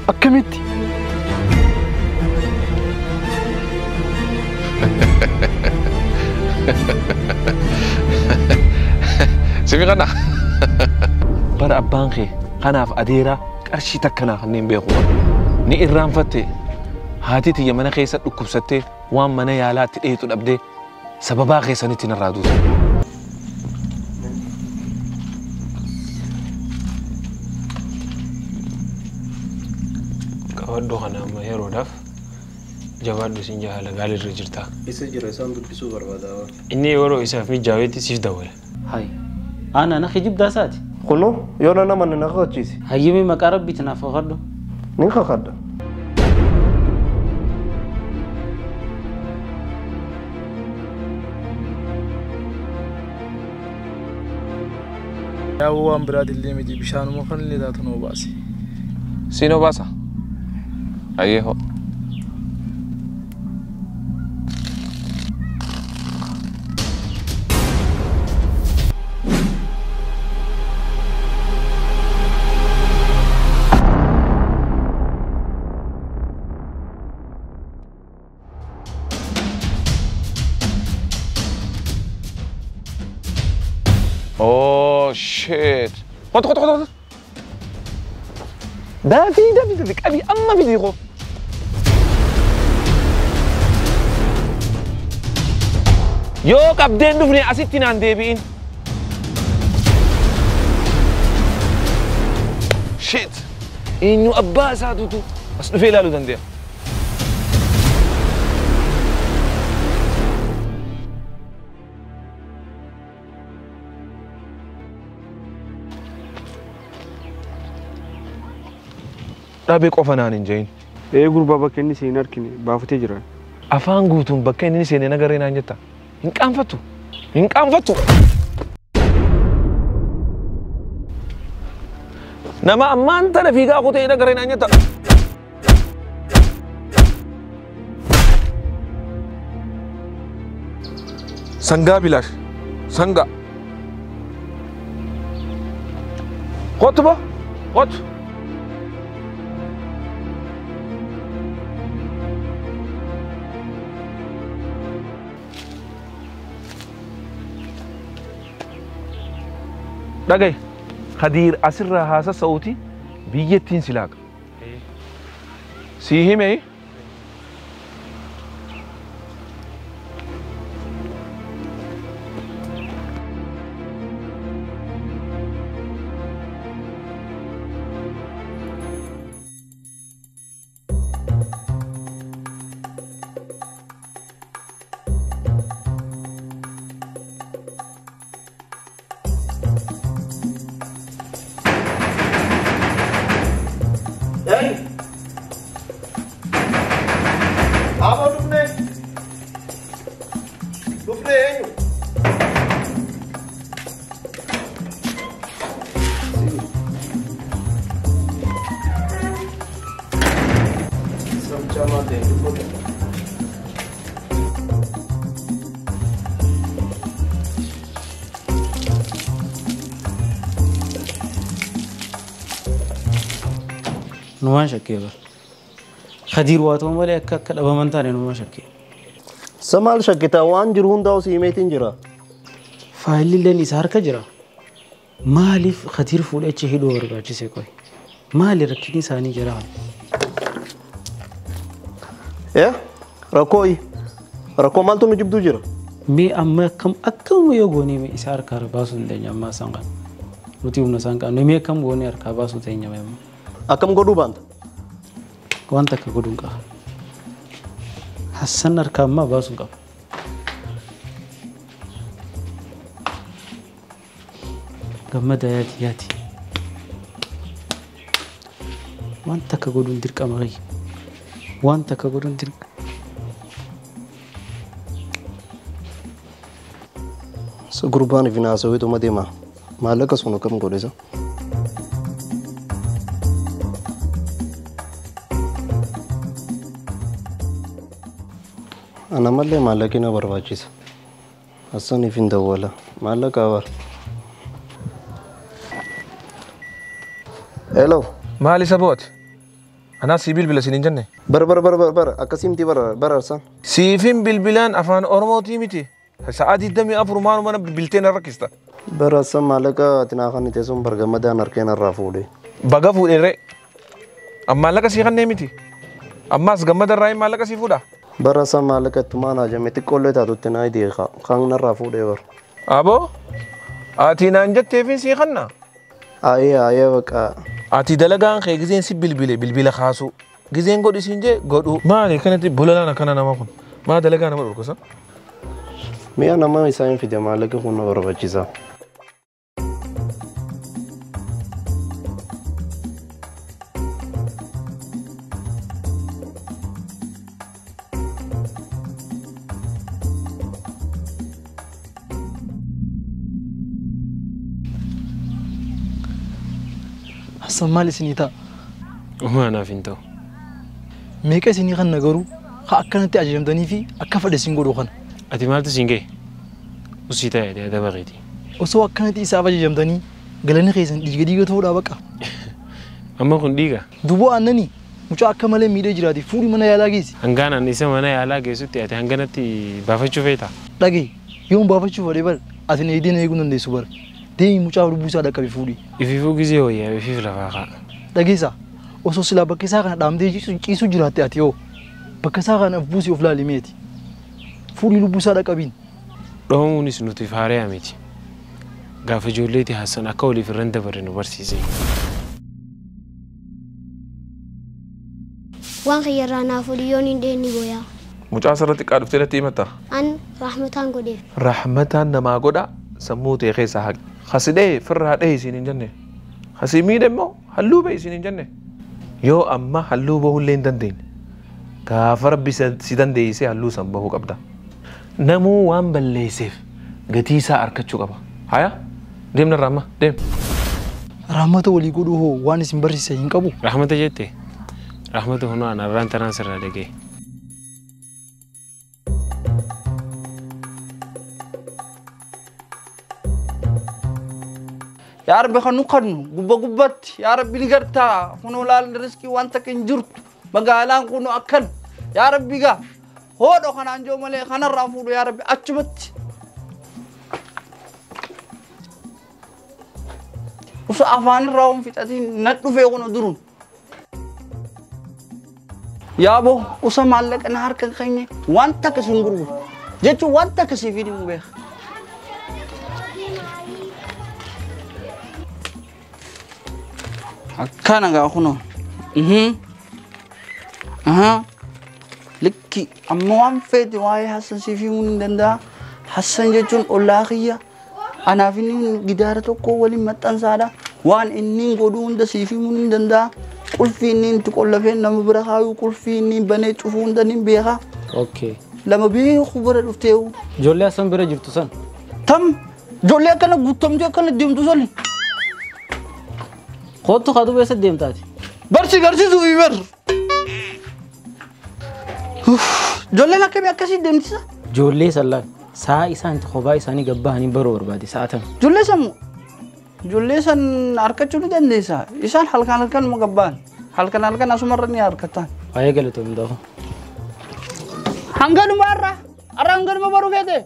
أكملتي سيفي غنا برا أبانخي خناف أديرا قرشي تكنا خنين بيخو ني إرام فتي هاتي تي يمنا خيسة لكبستي وان منا يالات تئيتو الأبدي سببا خيسة نتين الرادوس قوادو خنا ما يرو داف جواد سنجا على غالي رجرتا يسجل رسام بسو بربادا إني ورو إساف مي جاويتي سيف دول هاي أنا نخي جيب داسات خلو يونا نمان نخوتشيسي هايمي مقارب بيتنا فخدو نيخا خدا يا هو أمبراد اللي مدي بشانو مخلي ذاتنو باسي سينو باسا أيه Oh shit! خد ده في أبي أما في ديغو يو كابدين دفني أسيتين عن ديبين shit! إنه أبا سادوتو أصل في لالو دنديا رابق أفنان إنجين. إيه غربا بكني سينار كني بافتي جرا. أفان غوتون بكني سيني نغرين أنجتا. إنك أنفتو. نما أمان ترى فيك أخو تيجي نغرين أنجتا. سانغا بلاش. سانغا. قطبة. قط. دقي خدير أسر هذا صوتي بيجتين سلاك سيه مي نوان شكي بر خدير واتو مالي أكاك بمنتاني نوان شكي سمال شكيتا وان جرون داو سيميتين جرا فايلي لين إسهار كجرا مالي خدير فول اتش هيدو ورقاچي سيكوي مالي ركيني ساني جرا يا ركو مالتو نجيب دو جرا مي أما كم أكم يوغوني مي إسهار كارباسو ندنيا ما سانغان وتي ونا سانغان نمي كم غوني أركاباسو تينيا ميم أكم غدو باند وانتا كغدون كا حسن أركاب ما باسو كا قمدا ياتي وانتا كغدون درك أمغي وانتا كغدون درك سغربان فينا سوي تو مديما مالك سونو كم غوديسا أنا مالي مالكينا برواجيس أصلاً يفين دوّلا مالك أور Hello. Maali sabooti? Anaa sii bilbila siin hin jenne. Bar akkasimti bararsan. Siifin bilbilaan afaan Oromootii miti. Sa'aa 24 maanu mana bilbilteen rakkista. Bararsan maallaqa tinaa kan itti sun bargammadaan harkeen irraa fuudhe. Baga fuudheerree. Maallaqa sii kannee miti. Ammaas gammada irraa maallaqa sii fuudha. Bararsan maallaqa tumaan ajame xiqqoollee taatutti naa idee kan narraa fuudhee bar. Aboo? Ati naan jetteefin sii kanna? Ayee baqa. Ati dalagaan kee gizeen si bilbila kaasu. Gizeen godhi siin jee godhu. Maali kanatti bulalaan akkana nama kun? Maa dalagaa nama dhorkusa? Mi'a nama isaa hin fide maallaqa kun na barbaachisa. Hassan maal isinii ta'a? Umaanaaf hin ta'u. Meeqa isinii kan nagaruu akkanatti ajajamtanii fi akka fedhe isin godhu kana. Ati maaltu siin ga'e? Usii ta'e deeda bareeti. Osoo akkanatti isaaf ajajamtanii galanni keessan dhiiga ta'uudha baqa. Amma kun dhiiga? Duboo aannanii mucaa akka malee miidhee jiraati fuudhi mana yaalaa geessi. Hangaan ani isa mana yaalaa geessutti ati hanganatti baafachuu feeta? Dhagee yoon baafachuu fedhe bar ati na eegdee na eeguu dandeessu bar. Deemi mucaa lubbuu isaa dhaqqabe fuudhi. Ififuu gizee wayyaa ifiif lafaa kaa. Dhageessa osoo silaa bakka isaa kana dhaamtee ciisuu jiraatte ati yoo bakka isaa kana buusii of laalimeeti. Fuudhi lubbuu isaa dhaqqabiin. Dhoomuunis nuti faaree miti. Gaafa ijoolleeti Hassan akka waliif irraan dabarre nu barsiise. Waan xiyyaarraa naaf oliyoon hin dheeni booyaa. Mucaa sarratti qaadhuftee natti himatta? An rahmataan godheef. Rahmataan namaa godha sammuu ta'e keessaa haqi. Hasidhee firraa dhahee isin hin jenne. Hasii miidhe immoo halluu bahe isin hin jenne. Yoo amma halluu bahullee hin dandeenye. Gaafa rabbi si dandeessee halluu san bahuu qabda. Namuu waan balleesseef gatii isaa argachuu qaba. Haya? Deemna Rahma, deem. Rahmata walii godhuu hoo waan isin barsiise hin qabu. Rahmata jette? Rahmata hunoo ana irraan tanaan sirraa dhagee. يا ربي خنو قبت يا ربي نقرتا خنو لال رزقي وانت كنجرت بقالان خنو أكل يا ربي قا هو خنا انجو ملي خنا الرافود يا ربي أتشبت وسو أفان الراوم في تاتين نتو في خنو درون يا أبو وسو مالك أنا هركن خيني وانت كسنقرو جيتو وانت كسيفيني مبيخ Kana ga kuno. Likki amma waan fedhe waa'ee Hassan siif himuu hin danda'a. Hassan jechuun ollaa kiyya. Anaaf inni gidaara tokko waliin maxxansaadha. Waan inni godhuu hunda siif himuu hin danda'a. Qulfii inni itti qollafee nama bira kaayuu qulfii inni banee cufuu hunda ni beeka. Okay. Lama beeku bira dhufteewu. Ijoollee Hassan bira jirtu san? Tam ijoollee akkana guutamtee akkana deemtu soli. Kootu kaduu beessa deemtaati. Garsiisuu ibar. Ijoolleen akkamii akkasii deemtisa? Ijoollee sallaan sa'a isaan kophaa isaanii gabbahanii baruu barbaade sa'atan. Ijoollee sammu. Ijoollee san harkachuu ni dandeessa. Isaan halkan ma gabbahan. Halkan asumarra ni harkatan. Waa'ee galatoomii ta'u. Hanganuma arra hanganuma baruu feete.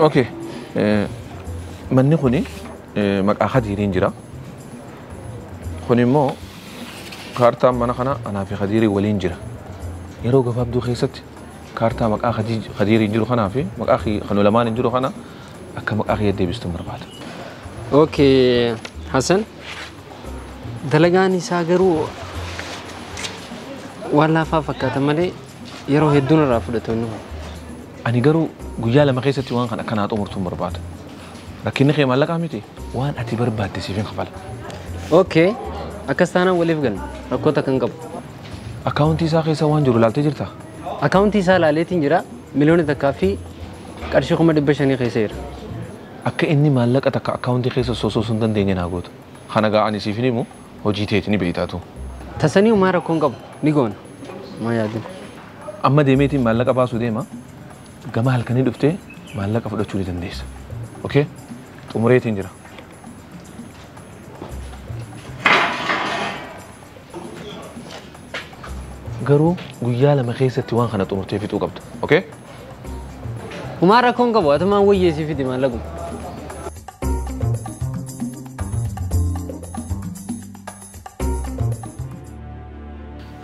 Okay. Manni kuni maqaa Khadiiriin jira. immoo kaartaan mana kana anaa fi Khadiirii waliin jira. Yeroo gabaabduu keessatti kaartaa maqaa Khadiirii jiru kanaa fi maqaa kanu lamaan jiru kana akka maqaa kee deebistuun barbaada. Okay, Hassan. Dalagaan isaa garuu waan laafaa fakkaata malee yeroo hedduun irraa fudhatu. Ani garuu guyyaa lama keessatti waan kana akkanaa xumurtuun barbaada. Rakkinni kee maallaqaa miti waan ati barbaadde siif hin kafala. Okay, akkas taanaan waliif galna. Rakkoota kan qabu. Akaawuntii isaa keessa waan jiru laaltee jirtaa? Akaawuntii isaa laaleetiin jira. Miliyoona takkaa fi qarshii 500,000 keessa jira. Akka inni maallaqa takka akaawuntii keessa soosoo sun dandeenye naa gootu. Kana ga'anii siif hin himu hojii teeti ni beektaatu. Tasanii uumaa rakkoon qabu ni goona. Maa yaadin. Amma deemeetiin maallaqa baasuu deema. Gama halkanii dhuftee maallaqa fudhachuu ni dandeessa. Okay? Xumureetiin jira. Garuu guyyaa lama keessatti waan kana xumurtee fixuu qabda. Okay? Uumaa rakkoon qabu atumaan wayyeesii fiti maallaqu.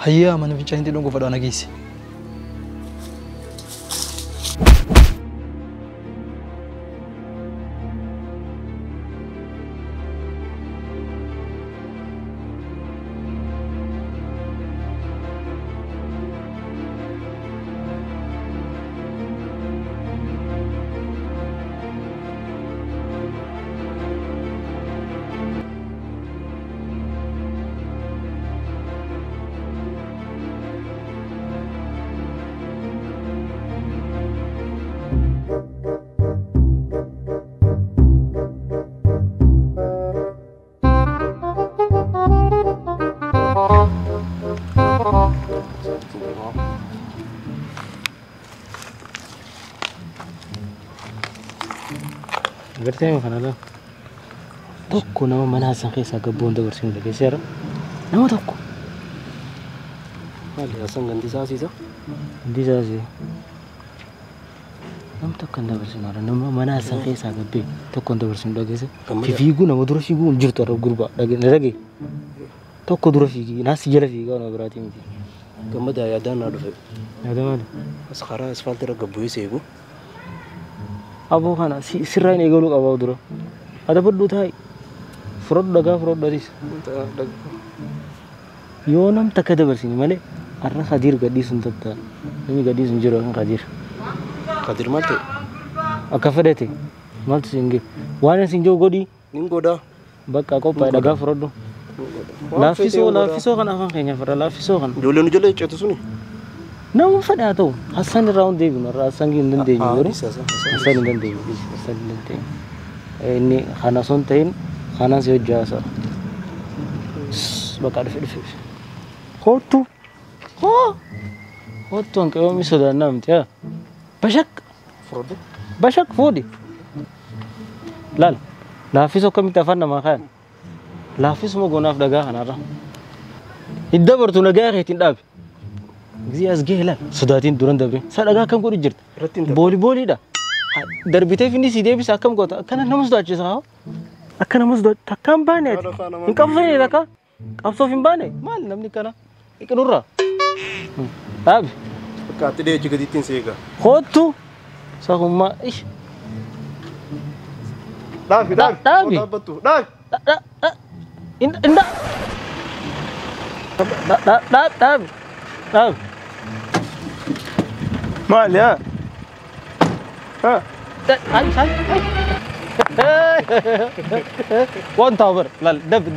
Hayyaa mana fincaan itti dhungoo fadhaa nageessi. Agartee ma kana tokko nama mana Hassan keessa gabboon dabarsin dhageesseera. Nama tokko. Maali Hassan gandi saasiisa? Gandi saasi. Nama tokko dabarsin mara nama mana Hassan keessa gabbee tokko dabarsin dhageesse. Fiiguu nama dura fiiguu hin jirtu arra gurbaa dhagee. Tokko dura fiigi naasi jala fiigaa nama biraatii miti. Gammada yaadaan naa dhufe. Yaada maali? As karaa asfaaltii irra gabbu'ee seegu. Aboo kana sirraan eegaluu qabaa dura. Ada fudhu taa'e. Fudhadhu dhagaa fudhadhu adiis. Yoo nam takka dabarsini malee arra Khadiir gadhiisuun tatta. Namni gadhiisuun jiru kan Khadiir. Khadiir maal ta'e? Akka fedhate maaltu siin gee. Waan isin jiru godhi. Nin godhaa. Bakka qophaa'e dhagaa fudhadhu. Laaffisoo kan afaan keenyaaf irra laaffisoo kan. Ijoolleen ijoollee icceetu suni. Nama fedhaa ta'u Hassan irraa hundi deebinu irraa Hassan hin dandeenyu yeroo Hassan hin dandeenyu Hassan hin dandeenyu inni kana son ta'in kanan si hojjaa sa bakka dhufe hootu an qayoomii sodaannaa miti haa bashak fuudhi laal laaffisoo akkamitti afaan namaa kaayan laaffisuma goonaaf dhagaa kanarra hin dabartu nagaa keetiin dhaabe Gizii as gahee laal sodaatiin duran dabre sadhagaa akkam godhu jirta booliidha darbitee finni si deebisa akkam goota akkana nama sodaachisa haa akka nama sodaachisa takkaan baane ati hin qabsofne takka qabsoof hin baane maal namni kana iqinurra dhaabe Akka ati dheechi gadiittiin seega. hootu sahummaa ish Dhaabi. Dhaabbattu. Dhaabi. inda dhaabi Maali haa? Haa? Waan taa'u bar laal dabbi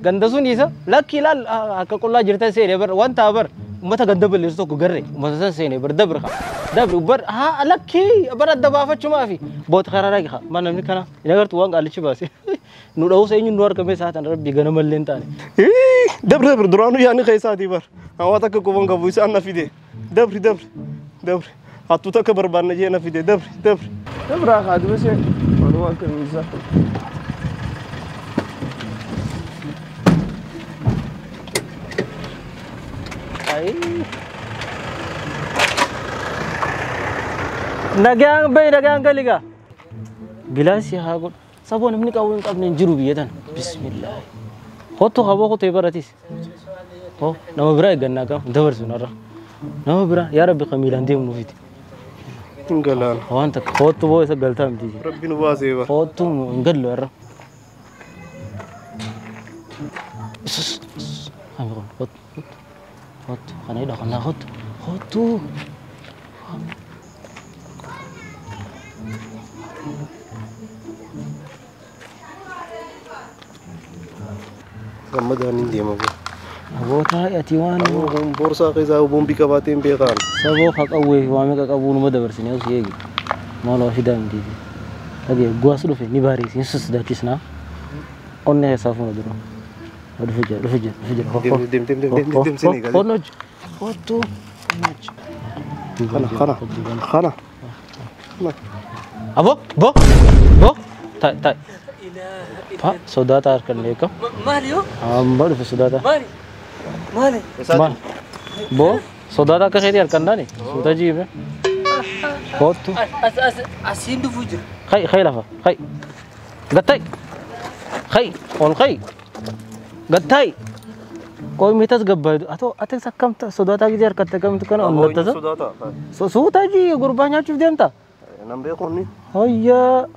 ganda sun isa lakki laal akka qullaa jirtan seene bar waan taa'u bar ummata ganda balleessu tokko garre ummata san seene bar dabri bar haa lakki bar adda baafachuma fi boota kararaa giha mana namni kana ina gartu waan qaalichi baase nu dha'uu seenyu nu argame saatan rabbi gana malleen taane Dabri duraanu yaani keessaati bar. Hawaasa akka qofan qabu isaan na fide. Dabri. Hattuu takka barbaanna jee na fide. Dabri. Dabraa kaaduma see. Waanuma akka miisaa. Nagaan galiga. Gilaasii haa godhu. Saboo namni qabu hin qabne hin jiru biyya tana. Bismillah. Hotu kabo hotu ibaratis. Oh, nama bira ganna kam dabar sunara. Nama bira ya Rabbi qamilan dem nu fiti. Ingalan. Wanta hotu bo isa galta mti. Rabbi nu baaseba. Hotu ngallo ara. Amron hotu. Hotu kana ida kana hotu. Hotu. Gammadaan hin deema boo. Abota ati waan Kun boorsaa keessaa boombii qabaatee hin beekan. sabo qaqawwe waame qaqabuun ma dabarsine us yeegi. Maalo fidaan didi. Age guas dhufe ni baari sin sus datisna. Onne safuna duro. Dhufe. Dem sini gadi. Onoj. Hotu. Kana. Abo, bo. Tai. Ha, saudata karne ka. Mario? Badu fi saudata. Mali. Bo, saudata ka khayr karna ni. Sauda ji me. Hotu. Asin du fujur. Khay lafa. Khay. Gatay. Khay, on khay. Gatay. Koy mitas gabbay. Atek sakamta saudata gi jar katta kam tukana on matta. Sauda ji gurbanya chuf demta. Nan beekon ni. Hayya.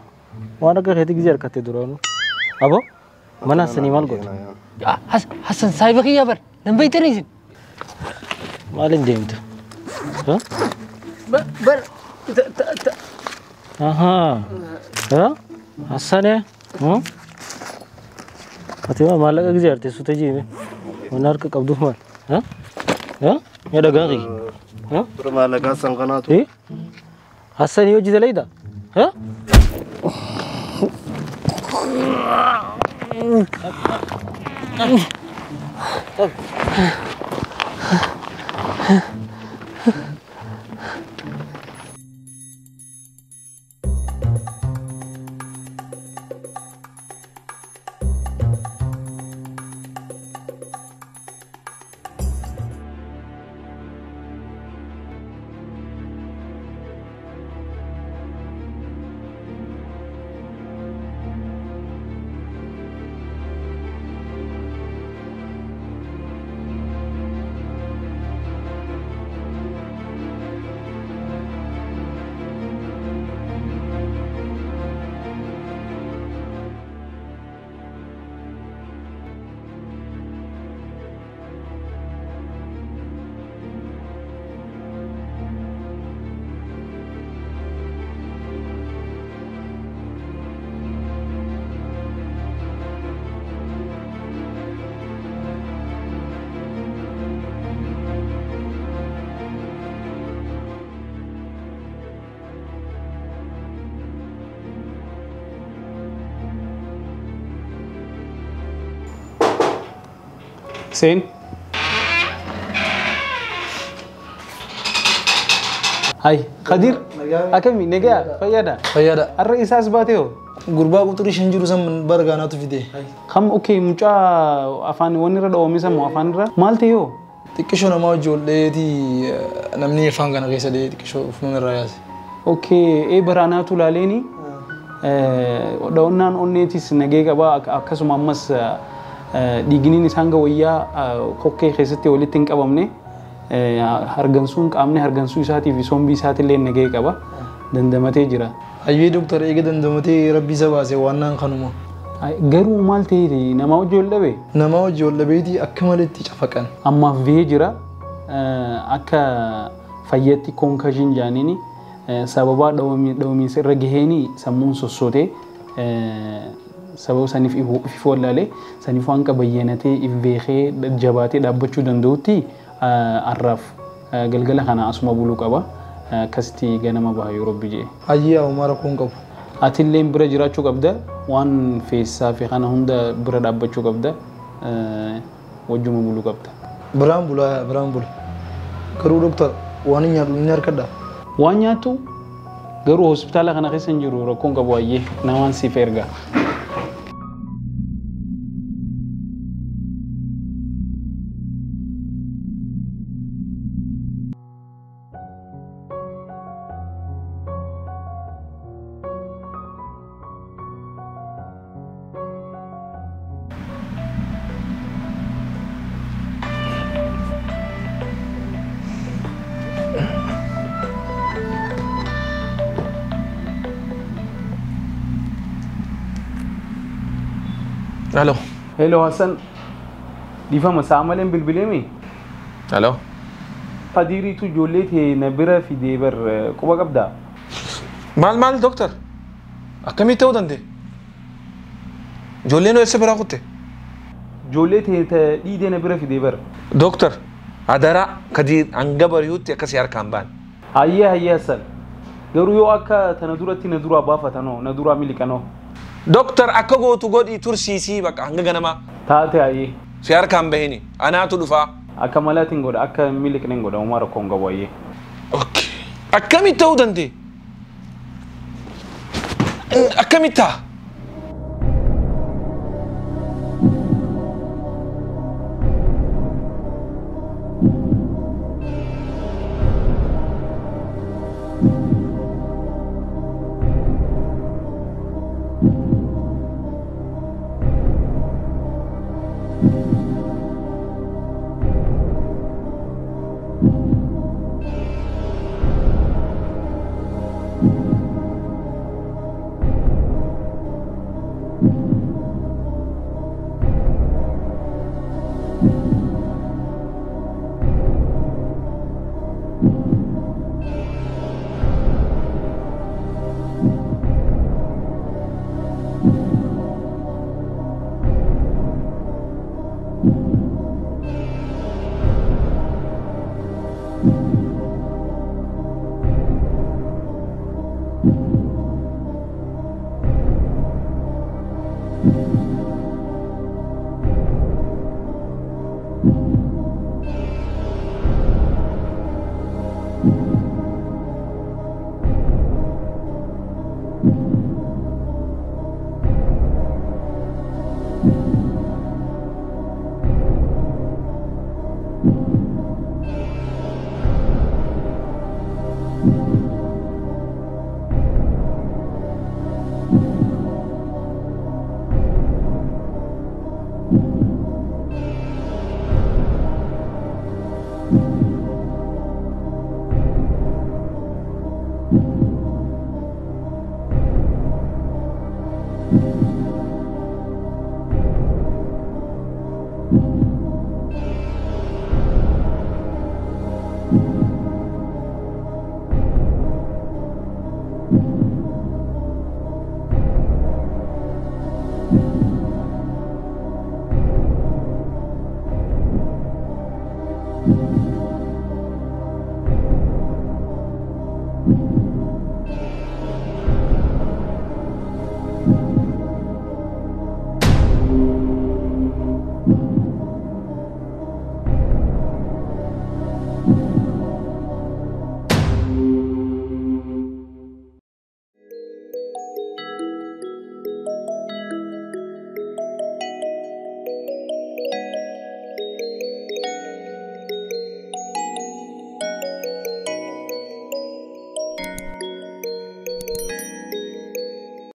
Wana ka khayt gi jar katte duranu. Abo, mana seni mal got. Hasan sahibi ya bar. Nan bai tare sin. Malin demta. Ha? Bar. Aha. Ha? Hasan ya? Fatima malaga gi jar te sute ji me. Onar ka qabdu mal. Ha? Ya dagang gi. Ha? Tura malaga sangkanaatu. Hasan yo ji dalaida. Ha? Sen. Hai, Khadir. Akami nega fayyada. Fayyada. Arra isas bateo. Gurbaa quxurii 5 jiru san bargaanaatu fide. Kam okay mucha afaan wanirra dhawamisa mo afaanirra maal ta'eyo? Xiqqishoo nama ijoolleeti namni afaan kana keessa dhee xiqqishoo ufuun irraa yaase. Okay, baraanaatu laaleeni. Dhawannaan onneetis nagee qaba akkasuma ammas dhiigniin isaan gawayyaa kokkee keessatti walitti hin qabamne hargansuun qaamni hargansuu isaatii fi sombii isaatillee nagee qaba dandamatee jira. Ayyee doktor eega dandamatee rabbi isa baase waannaan kanuma. Garuu maal ta'eeti nama hojii ol dhabe? Nama hojii ol dhabeeti akka malitti cafaqan. Ammaaf bihee jira akka fayyatti konkashin jaaniini sababa dhawamiinsa irra gaheeni sammuun sossootee sababa saniif if wallaalee saniif waan qabayyanatee if beekee jabaatee dhaabbachuu danda'utti arraaf galgala kana asuma buluu qaba. Akkasitti ganama baha yoo rabbi jee. Ayyee awwaara kun qabu. Atillee bira jiraachuu qabda waan feessaa fi kana hunda bira dhaabbachuu qabda wajjuma buluu qabda. Biraan bula. Garuu doktor waan nyaatu ni harkadha. Waan nyaatu garuu hospitaala kana keessa hin jiru rakkoon qabu ayyee namaan siif erga. Aloo. Hello Hassan. Difama saamaleen bilbileemi. Aloo. Qadiiriitu ijoollee ta'e na bira fidee bar quba qabdaa. Maal doktor? Akkamitti ta'uu danda'e? Ijoolleen eessa biraa kutte? Ijoollee ta'e dhiidee na bira fidee bar. Doktor, adaraa Kadiir hanga bari'utti akkasii harkaan baan. Hayyee Hassan. Garuu yoo akka tana duratti na duraa baafatanoo na duraa miliqanoo. Doktor akka gootu godhii tursiisii bakka hanga ganamaa. Taate hayyee. Si harkaan bahini. Anaatu dhufaa. Akka malaatiin godha akka miliqneen godha uumaa rakkoon qabu hayyee. Akkamitti ta'uu danda'e? Akkamitti ta'a?